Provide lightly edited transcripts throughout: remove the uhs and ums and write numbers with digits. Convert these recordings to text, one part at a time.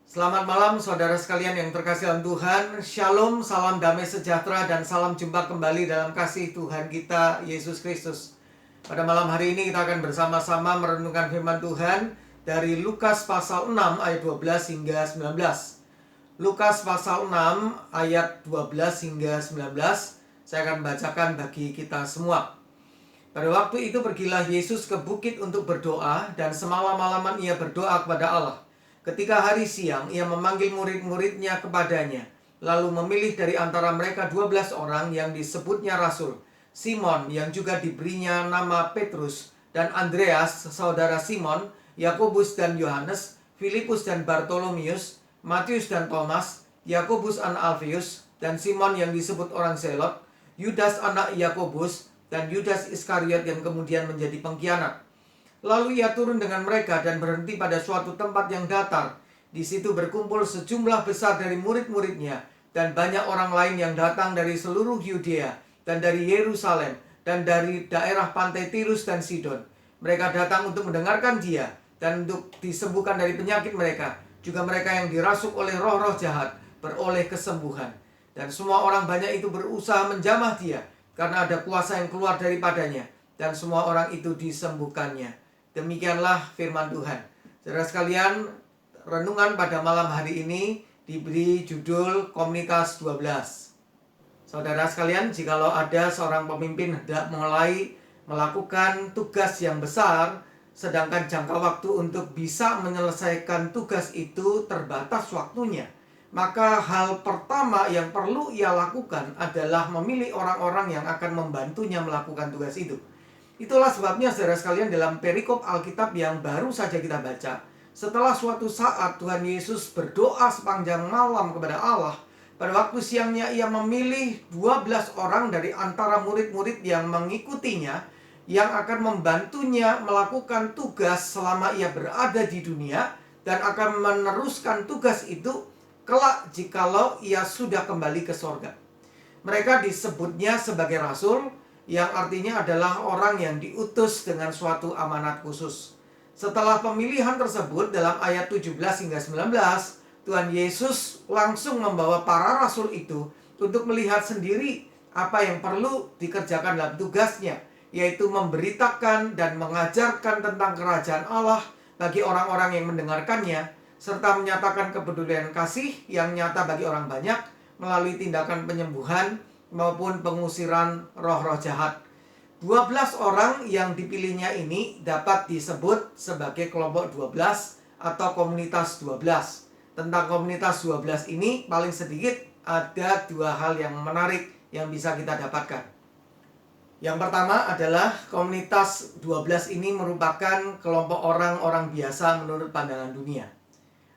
Selamat malam saudara sekalian yang terkasih dalam Tuhan. Shalom, salam damai sejahtera dan salam jumpa kembali dalam kasih Tuhan kita Yesus Kristus. Pada malam hari ini kita akan bersama-sama merenungkan firman Tuhan dari Lukas pasal 6 ayat 12 hingga 19. Lukas pasal 6 ayat 12 hingga 19 saya akan bacakan bagi kita semua. Pada waktu itu pergilah Yesus ke bukit untuk berdoa, dan semalam-malaman ia berdoa kepada Allah. Ketika hari siang, ia memanggil murid-muridnya kepadanya, lalu memilih dari antara mereka 12 orang yang disebutnya Rasul, Simon yang juga diberinya nama Petrus, dan Andreas, saudara Simon, Yakobus dan Yohanes, Filipus dan Bartolomius, Matius dan Thomas, Yakobus anak Alfeus, dan Simon yang disebut orang Zelot, Yudas anak Yakobus, dan Yudas Iskariot yang kemudian menjadi pengkhianat. Lalu ia turun dengan mereka dan berhenti pada suatu tempat yang datar. Di situ berkumpul sejumlah besar dari murid-muridnya dan banyak orang lain yang datang dari seluruh Yudea dan dari Yerusalem dan dari daerah pantai Tirus dan Sidon. Mereka datang untuk mendengarkan dia dan untuk disembuhkan dari penyakit mereka. Juga mereka yang dirasuk oleh roh-roh jahat beroleh kesembuhan. Dan semua orang banyak itu berusaha menjamah dia karena ada kuasa yang keluar daripadanya, dan semua orang itu disembuhkannya. Demikianlah firman Tuhan. Saudara sekalian, renungan pada malam hari ini diberi judul Komunitas 12. Saudara sekalian, jikalau ada seorang pemimpin hendak mulai melakukan tugas yang besar, sedangkan jangka waktu untuk bisa menyelesaikan tugas itu terbatas waktunya, maka hal pertama yang perlu ia lakukan adalah memilih orang-orang yang akan membantunya melakukan tugas itu. Itulah sebabnya saudara sekalian, dalam perikop Alkitab yang baru saja kita baca, setelah suatu saat Tuhan Yesus berdoa sepanjang malam kepada Allah, pada waktu siangnya ia memilih 12 orang dari antara murid-murid yang mengikutinya, yang akan membantunya melakukan tugas selama ia berada di dunia, dan akan meneruskan tugas itu kelak jikalau ia sudah kembali ke sorga. Mereka disebutnya sebagai rasul, yang artinya adalah orang yang diutus dengan suatu amanat khusus. Setelah pemilihan tersebut, dalam ayat 17 hingga 19, Tuhan Yesus langsung membawa para rasul itu untuk melihat sendiri apa yang perlu dikerjakan dalam tugasnya, yaitu memberitakan dan mengajarkan tentang kerajaan Allah bagi orang-orang yang mendengarkannya, serta menyatakan kepedulian kasih yang nyata bagi orang banyak melalui tindakan penyembuhan maupun pengusiran roh-roh jahat. 12 orang yang dipilihnya ini dapat disebut sebagai kelompok 12 atau komunitas 12. Tentang komunitas 12 ini paling sedikit ada dua hal yang menarik yang bisa kita dapatkan. Yang pertama adalah komunitas 12 ini merupakan kelompok orang-orang biasa menurut pandangan dunia.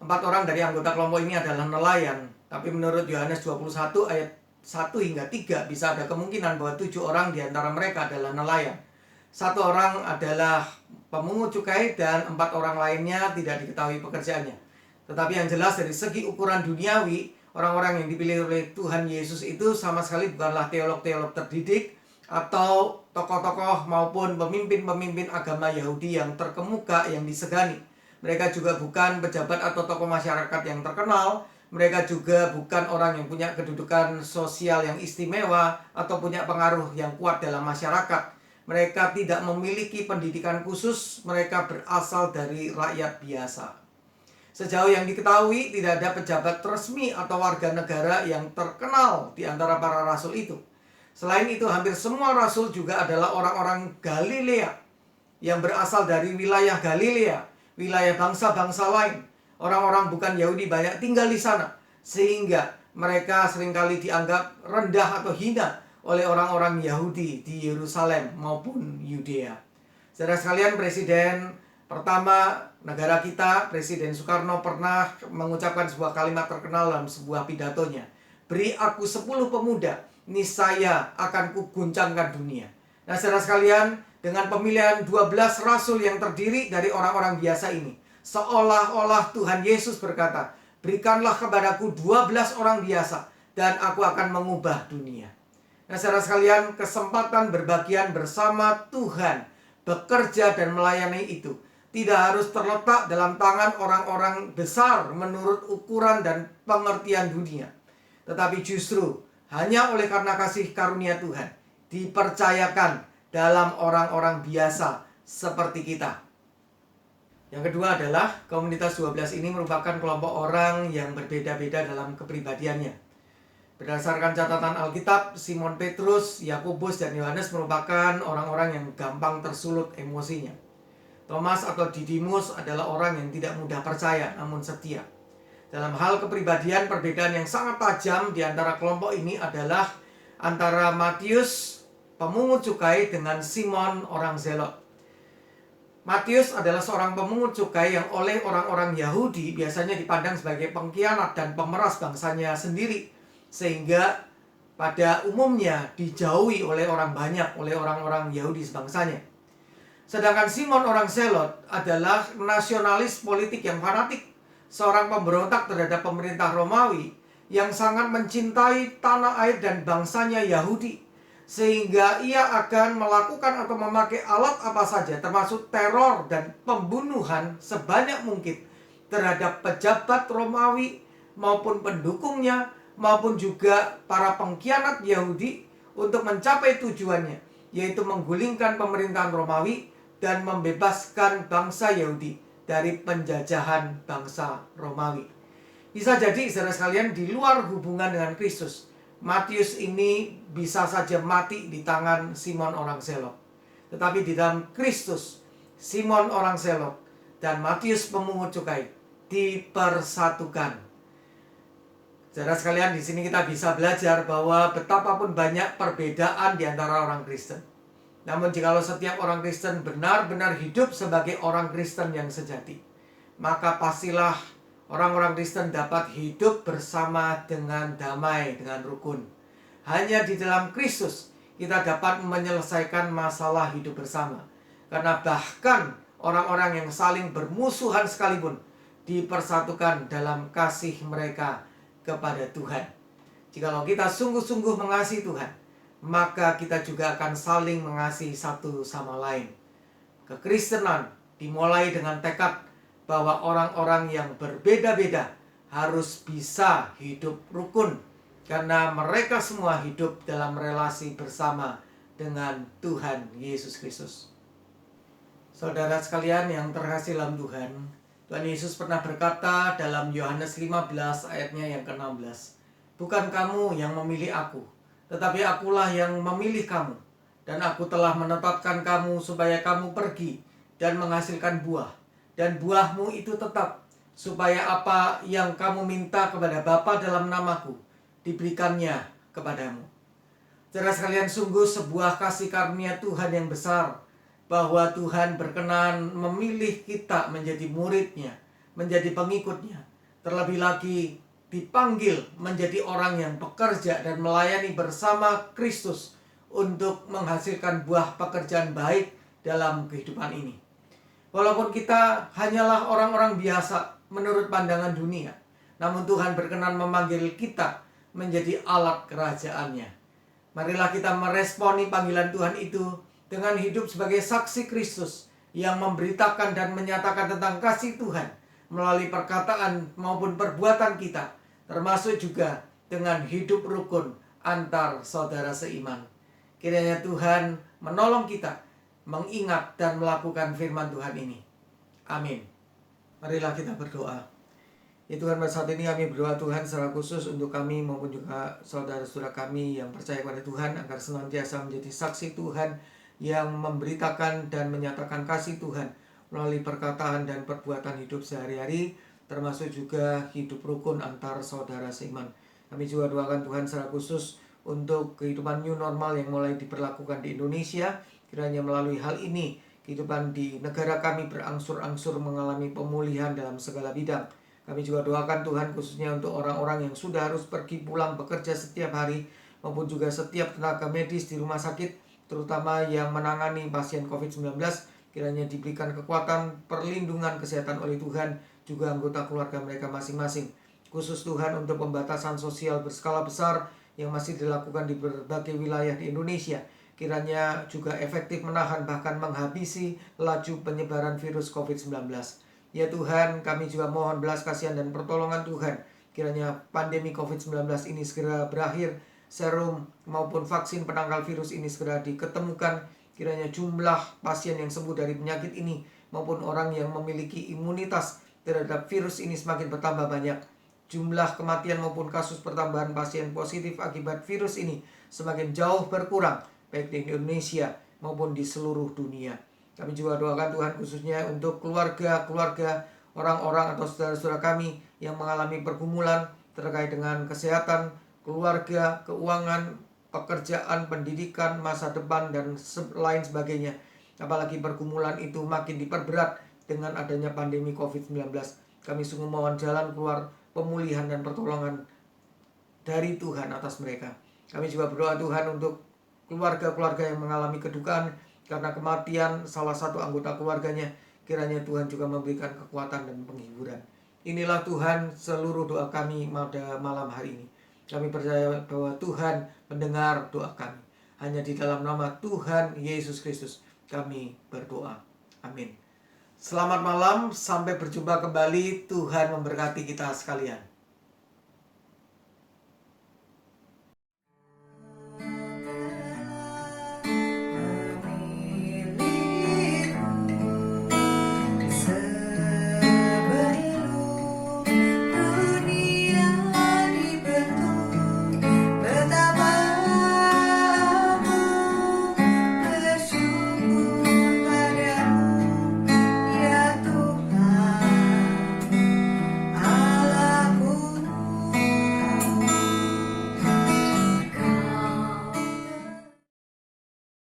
4 orang dari anggota kelompok ini adalah nelayan, tapi menurut Yohanes 21 ayat 1 hingga 3 bisa ada kemungkinan bahwa 7 orang di antara mereka adalah nelayan. 1 orang adalah pemungut cukai dan 4 orang lainnya tidak diketahui pekerjaannya. Tetapi yang jelas dari segi ukuran duniawi, orang-orang yang dipilih oleh Tuhan Yesus itu sama sekali bukanlah teolog-teolog terdidik atau tokoh-tokoh maupun pemimpin-pemimpin agama Yahudi yang terkemuka yang disegani. Mereka juga bukan pejabat atau tokoh masyarakat yang terkenal. Mereka juga bukan orang yang punya kedudukan sosial yang istimewa atau punya pengaruh yang kuat dalam masyarakat. Mereka tidak memiliki pendidikan khusus, mereka berasal dari rakyat biasa. Sejauh yang diketahui, tidak ada pejabat resmi atau warga negara yang terkenal di antara para rasul itu. Selain itu, hampir semua rasul juga adalah orang-orang Galilea yang berasal dari wilayah Galilea, wilayah bangsa-bangsa lain. Orang-orang bukan Yahudi banyak tinggal di sana, sehingga mereka seringkali dianggap rendah atau hina oleh orang-orang Yahudi di Yerusalem maupun Yudea. Saudara sekalian, presiden pertama negara kita, Presiden Soekarno, pernah mengucapkan sebuah kalimat terkenal dalam sebuah pidatonya. Beri aku 10 pemuda, niscaya akan kuguncangkan dunia. Nah, saudara sekalian, dengan pemilihan 12 rasul yang terdiri dari orang-orang biasa ini, seolah-olah Tuhan Yesus berkata, berikanlah kepadaku 12 orang biasa, dan aku akan mengubah dunia. Nah, saudara sekalian, kesempatan berbagian bersama Tuhan, bekerja dan melayani itu tidak harus terletak dalam tangan orang-orang besar menurut ukuran dan pengertian dunia. Tetapi justru hanya oleh karena kasih karunia Tuhan dipercayakan dalam orang-orang biasa seperti kita. Yang kedua adalah komunitas 12 ini merupakan kelompok orang yang berbeda-beda dalam kepribadiannya. Berdasarkan catatan Alkitab, Simon Petrus, Yakobus, dan Yohanes merupakan orang-orang yang gampang tersulut emosinya. Thomas atau Didimus adalah orang yang tidak mudah percaya namun setia. Dalam hal kepribadian, perbedaan yang sangat tajam di antara kelompok ini adalah antara Matius, pemungut cukai, dengan Simon, orang Zelot. Matius adalah seorang pemungut cukai yang oleh orang-orang Yahudi biasanya dipandang sebagai pengkhianat dan pemeras bangsanya sendiri, sehingga pada umumnya dijauhi oleh orang banyak, oleh orang-orang Yahudi sebangsanya. Sedangkan Simon, orang Zelot, adalah nasionalis politik yang fanatik, seorang pemberontak terhadap pemerintah Romawi yang sangat mencintai tanah air dan bangsanya Yahudi, sehingga ia akan melakukan atau memakai alat apa saja, termasuk teror dan pembunuhan sebanyak mungkin terhadap pejabat Romawi maupun pendukungnya, maupun juga para pengkhianat Yahudi untuk mencapai tujuannya, yaitu menggulingkan pemerintahan Romawi dan membebaskan bangsa Yahudi dari penjajahan bangsa Romawi. Bisa jadi, saudara sekalian, di luar hubungan dengan Kristus, Matius ini bisa saja mati di tangan Simon, orang Zelot. Tetapi di dalam Kristus, Simon, orang Zelot, dan Matius, pemungut cukai, dipersatukan. Saudara sekalian, di sini kita bisa belajar bahwa betapapun banyak perbedaan di antara orang Kristen, namun jikalau setiap orang Kristen benar-benar hidup sebagai orang Kristen yang sejati, maka pastilah orang-orang Kristen dapat hidup bersama dengan damai, dengan rukun. Hanya di dalam Kristus kita dapat menyelesaikan masalah hidup bersama. Karena bahkan orang-orang yang saling bermusuhan sekalipun dipersatukan dalam kasih mereka kepada Tuhan. Jikalau kita sungguh-sungguh mengasihi Tuhan, maka kita juga akan saling mengasihi satu sama lain. Kekristenan dimulai dengan tekad bahwa orang-orang yang berbeda-beda harus bisa hidup rukun, karena mereka semua hidup dalam relasi bersama dengan Tuhan Yesus Kristus. Saudara sekalian yang terkasih dalam Tuhan, Tuhan Yesus pernah berkata dalam Yohanes 15 ayatnya yang ke-16, "Bukan kamu yang memilih aku, tetapi akulah yang memilih kamu, dan aku telah menetapkan kamu supaya kamu pergi dan menghasilkan buah, dan buahmu itu tetap, supaya apa yang kamu minta kepada Bapa dalam namaku, diberikannya kepadamu." Saudara sekalian, sungguh sebuah kasih karunia Tuhan yang besar, bahwa Tuhan berkenan memilih kita menjadi muridnya, menjadi pengikutnya, terlebih lagi dipanggil menjadi orang yang bekerja dan melayani bersama Kristus untuk menghasilkan buah pekerjaan baik dalam kehidupan ini. Walaupun kita hanyalah orang-orang biasa menurut pandangan dunia, namun Tuhan berkenan memanggil kita menjadi alat kerajaannya. Marilah kita meresponi panggilan Tuhan itu dengan hidup sebagai saksi Kristus yang memberitakan dan menyatakan tentang kasih Tuhan melalui perkataan maupun perbuatan kita, termasuk juga dengan hidup rukun antar saudara seiman. Kiranya Tuhan menolong kita mengingat dan melakukan firman Tuhan ini. Amin. Marilah kita berdoa. Ya Tuhan, pada saat ini kami berdoa Tuhan secara khusus untuk kami maupun juga saudara-saudara kami yang percaya kepada Tuhan, agar senantiasa menjadi saksi Tuhan yang memberitakan dan menyatakan kasih Tuhan melalui perkataan dan perbuatan hidup sehari-hari, termasuk juga hidup rukun antar saudara seiman. Kami juga doakan Tuhan secara khusus untuk kehidupan new normal yang mulai diberlakukan di Indonesia. Kiranya melalui hal ini, kehidupan di negara kami berangsur-angsur mengalami pemulihan dalam segala bidang. Kami juga doakan Tuhan khususnya untuk orang-orang yang sudah harus pergi pulang bekerja setiap hari, maupun juga setiap tenaga medis di rumah sakit, terutama yang menangani pasien COVID-19, kiranya diberikan kekuatan perlindungan kesehatan oleh Tuhan, juga anggota keluarga mereka masing-masing. Khusus Tuhan untuk pembatasan sosial berskala besar yang masih dilakukan di berbagai wilayah di Indonesia, kiranya juga efektif menahan bahkan menghabisi laju penyebaran virus COVID-19. Ya Tuhan, kami juga mohon belas kasihan dan pertolongan Tuhan. Kiranya pandemi COVID-19 ini segera berakhir, serum maupun vaksin penangkal virus ini segera diketemukan. Kiranya jumlah pasien yang sembuh dari penyakit ini maupun orang yang memiliki imunitas terhadap virus ini semakin bertambah banyak. Jumlah kematian maupun kasus pertambahan pasien positif akibat virus ini semakin jauh berkurang, baik di Indonesia maupun di seluruh dunia. Kami juga doakan Tuhan khususnya untuk keluarga-keluarga, orang-orang atau saudara-saudara kami yang mengalami pergumulan terkait dengan kesehatan, keluarga, keuangan, pekerjaan, pendidikan, masa depan, dan lain sebagainya. Apalagi pergumulan itu makin diperberat dengan adanya pandemi COVID-19. Kami sungguh mohon jalan keluar pemulihan dan pertolongan dari Tuhan atas mereka. Kami juga berdoa Tuhan untuk keluarga-keluarga yang mengalami kedukaan karena kematian salah satu anggota keluarganya. Kiranya Tuhan juga memberikan kekuatan dan penghiburan. Inilah Tuhan seluruh doa kami pada malam hari ini. Kami percaya bahwa Tuhan mendengar doa kami. Hanya di dalam nama Tuhan Yesus Kristus kami berdoa. Amin. Selamat malam, sampai berjumpa kembali. Tuhan memberkati kita sekalian.